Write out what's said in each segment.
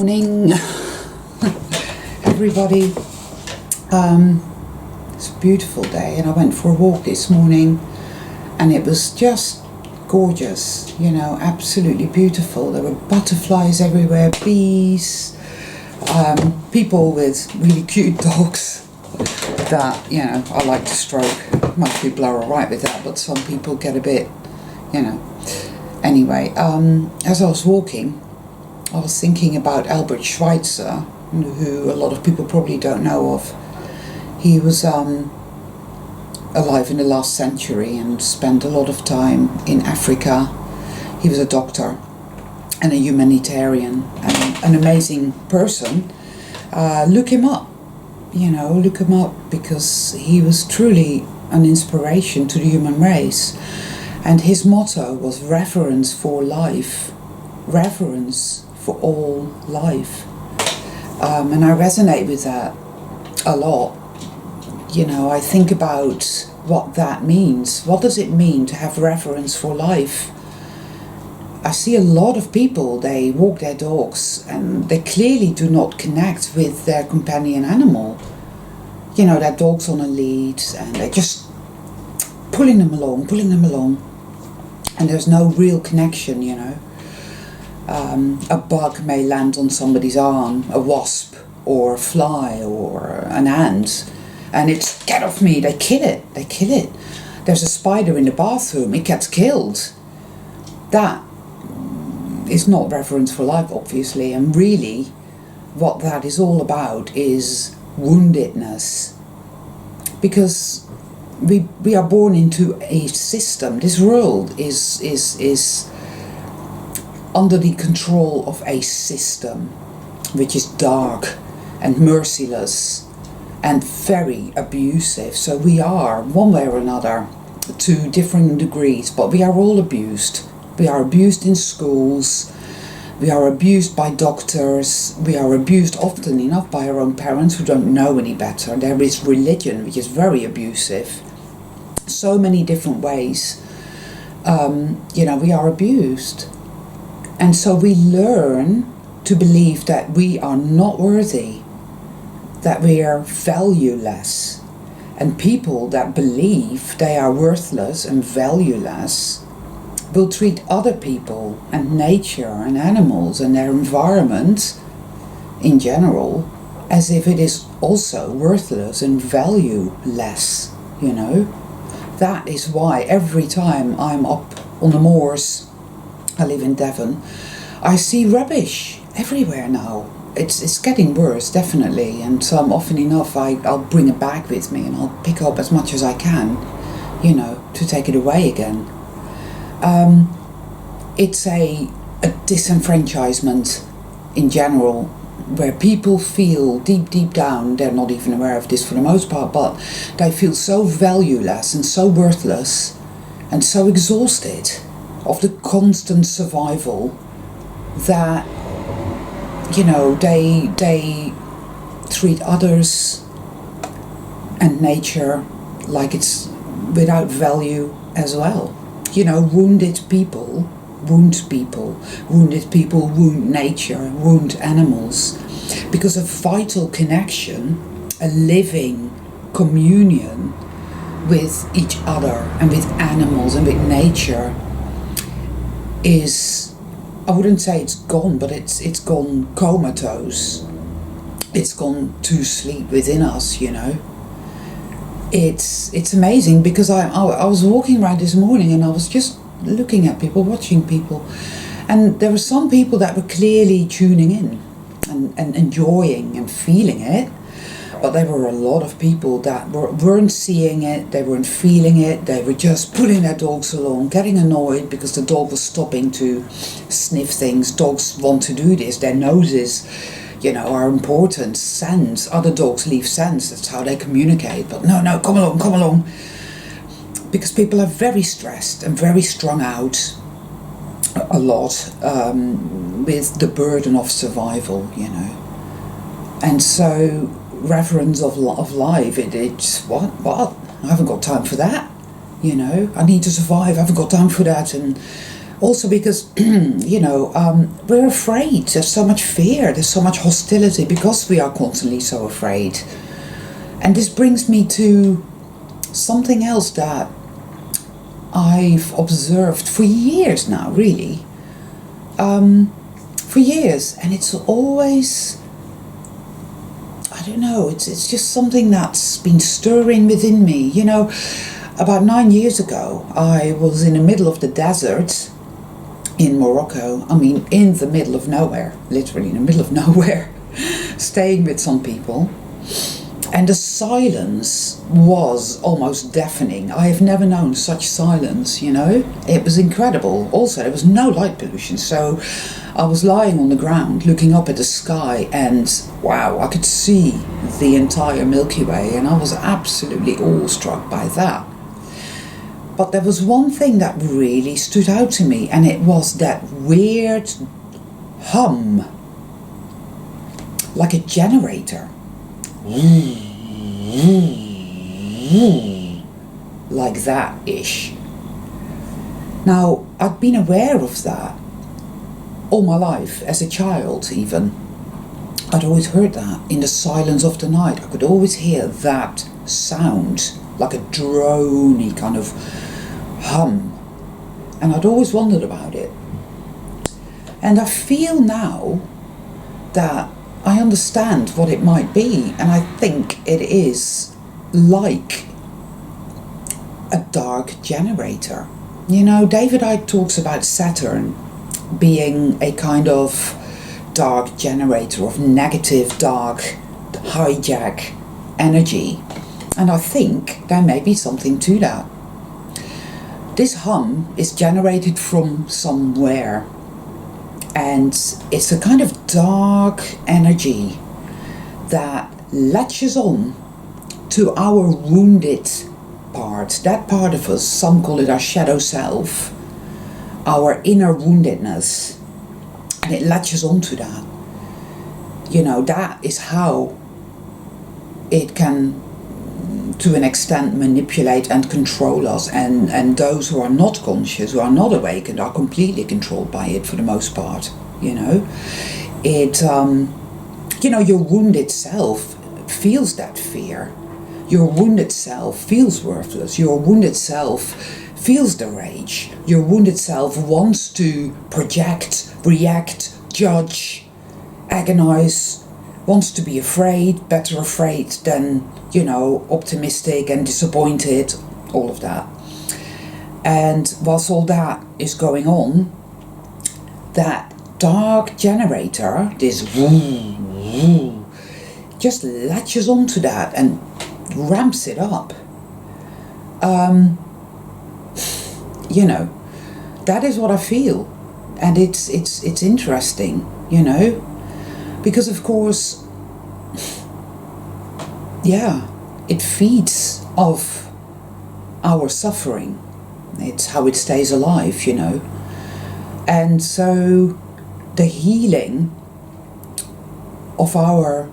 morning, everybody. It's a beautiful day, and I went for a walk this morning, and it was just gorgeous, absolutely beautiful. There were butterflies everywhere, bees, people with really cute dogs that, I like to stroke. Most people are alright with that, but some people get a bit, Anyway, as I was walking, I was thinking about Albert Schweitzer, who a lot of people probably don't know of. He was alive in the last century and spent a lot of time in Africa. He was a doctor and a humanitarian and an amazing person. Look him up, because he was truly an inspiration to the human race. And his motto was reverence for life, reverence for all life. And I resonate with that a lot. I think about what that means. What does it mean to have reverence for life? I see a lot of people, they walk their dogs and they clearly do not connect with their companion animal. Their dog's on a lead and they're just pulling them along. And there's no real connection, A bug may land on somebody's arm, a wasp or a fly or an ant, and it's, get off me, they kill it. There's a spider in the bathroom, it gets killed. That is not reverence for life, obviously, and really what that is all about is woundedness. Because we are born into a system. This world is under the control of a system which is dark and merciless and very abusive. So we are, one way or another, to differing degrees, but we are all abused. We are abused in schools, we are abused by doctors, we are abused often enough by our own parents who don't know any better. There is religion, which is very abusive. So many different ways, we are abused. And so we learn to believe that we are not worthy, that we are valueless. And people that believe they are worthless and valueless will treat other people and nature and animals and their environment in general as if it is also worthless and valueless, That is why every time I'm up on the moors, I live in Devon, I see rubbish everywhere now. It's getting worse, definitely, and so often enough I'll bring a bag with me and I'll pick up as much as I can, to take it away again. It's a disenfranchisement in general, where people feel deep down, they're not even aware of this for the most part, but they feel so valueless and so worthless and so exhausted of the constant survival that, they treat others and nature like it's without value as well. Wounded people wound nature, wound animals, because a vital connection, a living communion with each other and with animals and with nature is, I wouldn't say it's gone, but it's gone comatose. It's gone to sleep within us, It's amazing, because I was walking around this morning and I was just looking at people, watching people, and there were some people that were clearly tuning in and enjoying and feeling it, but there were a lot of people that weren't seeing it, they weren't feeling it, they were just pulling their dogs along, getting annoyed because the dog was stopping to sniff things. Dogs want to do this, their noses are important, scents. Other dogs leave scents, that's how they communicate, but no, come along. Because people are very stressed and very strung out a lot with the burden of survival, And so reverence of life, it's what? I haven't got time for that, I need to survive, I haven't got time for that. And Also because, we're afraid. There's so much fear. There's so much hostility because we are constantly so afraid. And this brings me to something else that I've observed for years now, really. For years. And it's always, I don't know, it's just something that's been stirring within me. About 9 years ago, I was in the middle of the desert in Morocco. I mean, in the middle of nowhere, literally in the middle of nowhere, staying with some people. And the silence was almost deafening. I have never known such silence, It was incredible. Also, there was no light pollution, so I was lying on the ground looking up at the sky, and wow, I could see the entire Milky Way, and I was absolutely awestruck by that. But there was one thing that really stood out to me, and it was that weird hum, like a generator. Like that-ish. Now, I'd been aware of that all my life, as a child even. I'd always heard that in the silence of the night. I could always hear that sound, like a drony kind of hum. And I'd always wondered about it. And I feel now that I understand what it might be, and I think it is like a dark generator. David Icke talks about Saturn being a kind of dark generator of negative, dark, hijack energy. And I think there may be something to that. This hum is generated from somewhere, and it's a kind of dark energy that latches on to our wounded part, that part of us. Some call it our shadow self, our inner woundedness, and it latches onto that. That is how it can, to an extent, manipulate and control us, and those who are not conscious, who are not awakened, are completely controlled by it for the most part. It your wounded self feels that fear. Your wounded self feels worthless. Your wounded self feels the rage. Your wounded self wants to project, react, judge, agonize, wants to be afraid, better afraid than, optimistic and disappointed, all of that. And whilst all that is going on, that dark generator, this just latches onto that and ramps it up. That is what I feel. And it's interesting, because of course, it feeds off our suffering. It's how it stays alive, And so the healing of our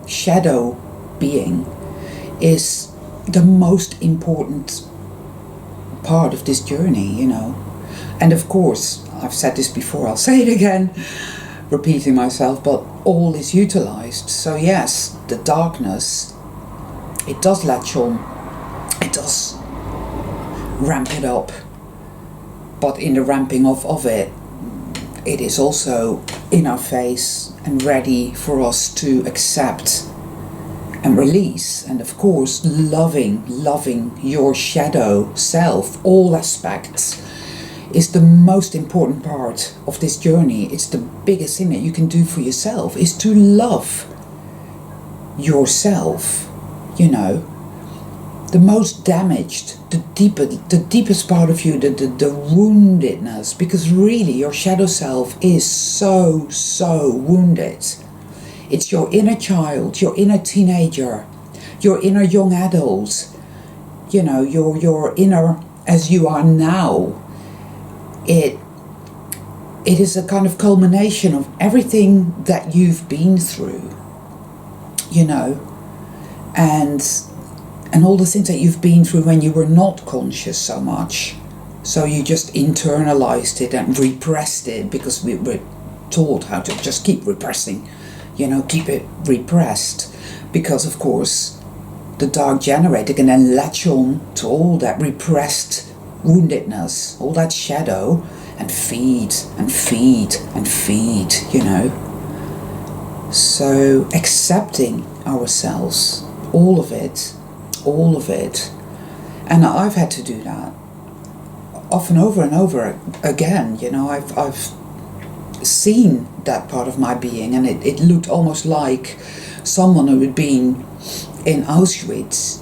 shadow being is the most important part of this journey, And of course, I've said this before, I'll say it again, repeating myself, but all is utilized. So yes, the darkness, it does latch on, it does ramp it up, but in the ramping of it, it is also in our face and ready for us to accept and release. And of course, loving your shadow self, all aspects, is the most important part of this journey. It's the biggest thing that you can do for yourself, is to love yourself, the most damaged, the deepest part of you, the woundedness, because really your shadow self is so wounded. It's your inner child, your inner teenager, your inner young adult, your inner as you are now. It is a kind of culmination of everything that you've been through, and all the things that you've been through when you were not conscious so much, So you just internalized it and repressed it, because we were taught how to just keep repressing, keep it repressed. Because of course, the dark generator can then latch on to all that repressed woundedness, all that shadow, and feed and feed and feed, So accepting ourselves, all of it. And I've had to do that often, over and over again. I've seen that part of my being, and it looked almost like someone who had been in Auschwitz,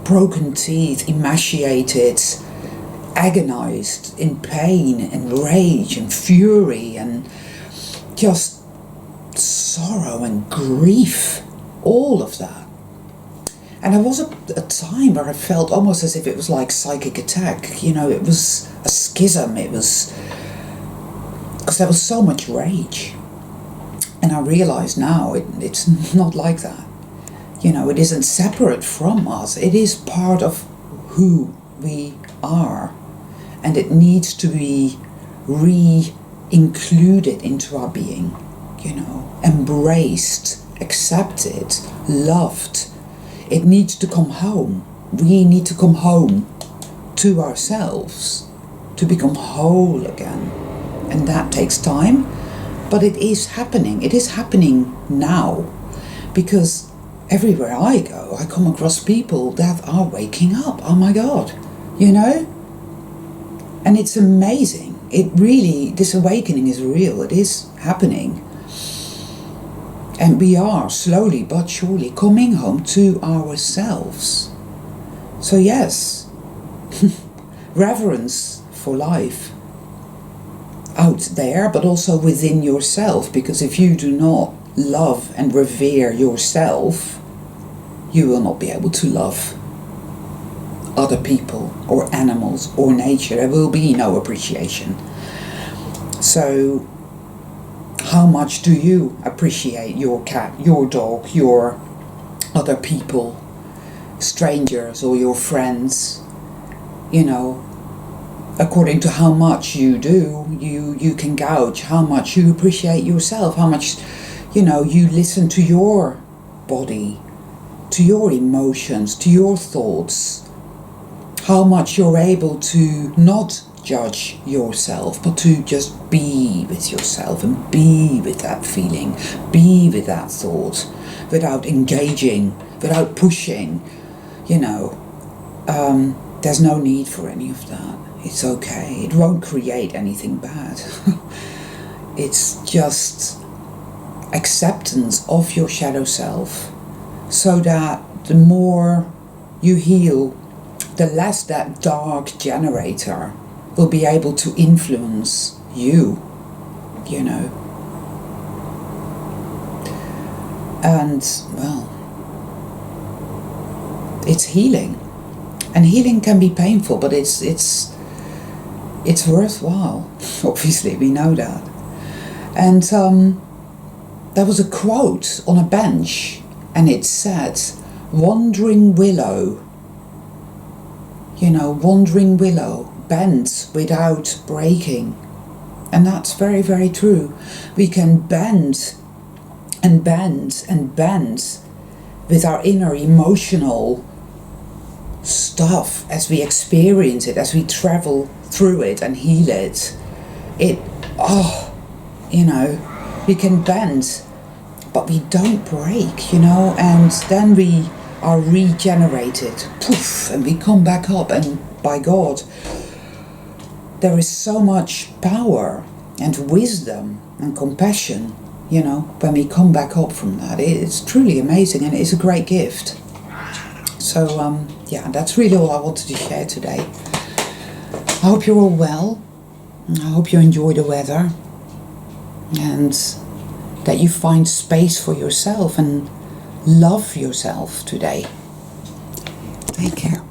broken teeth, emaciated, agonized, in pain and rage and fury and just sorrow and grief, all of that. And there was a time where I felt almost as if it was like psychic attack, it was a schism, it was, because there was so much rage. And I realize now it's not like that. It isn't separate from us, it is part of who we are. And it needs to be re-included into our being, embraced, accepted, loved. It needs to come home. We need to come home to ourselves to become whole again. And that takes time, but it is happening. It is happening now, because everywhere I go, I come across people that are waking up. Oh my God, And it's amazing. This awakening is real. It is happening. And we are slowly but surely coming home to ourselves. So yes, reverence for life out there, but also within yourself. Because if you do not love and revere yourself, you will not be able to love other people or animals or nature. There will be no appreciation. So how much do you appreciate your cat, your dog, your other people, strangers or your friends? According to how much you do, you can gauge how much you appreciate yourself, how much, you listen to your body, to your emotions, to your thoughts, how much you're able to not judge yourself, but to just be with yourself and be with that feeling, be with that thought, without engaging, without pushing. There's no need for any of that. It's okay. It won't create anything bad. It's just acceptance of your shadow self, so that the more you heal, the less that dark generator will be able to influence you, And, well, it's healing. And healing can be painful, but it's worthwhile. Obviously, we know that. And there was a quote on a bench, and it said, "Wandering willow, wandering willow bends without breaking." And that's very, very true. We can bend and bend and bend with our inner emotional stuff as we experience it, as we travel through it and heal it. We can bend, but we don't break, and then we are regenerated, poof, and we come back up. And by God, there is so much power and wisdom and compassion, when we come back up from that. It's truly amazing, and it's a great gift. So, that's really all I wanted to share today. I hope you're all well. I hope you enjoy the weather, and that you find space for yourself and love yourself today. Take care.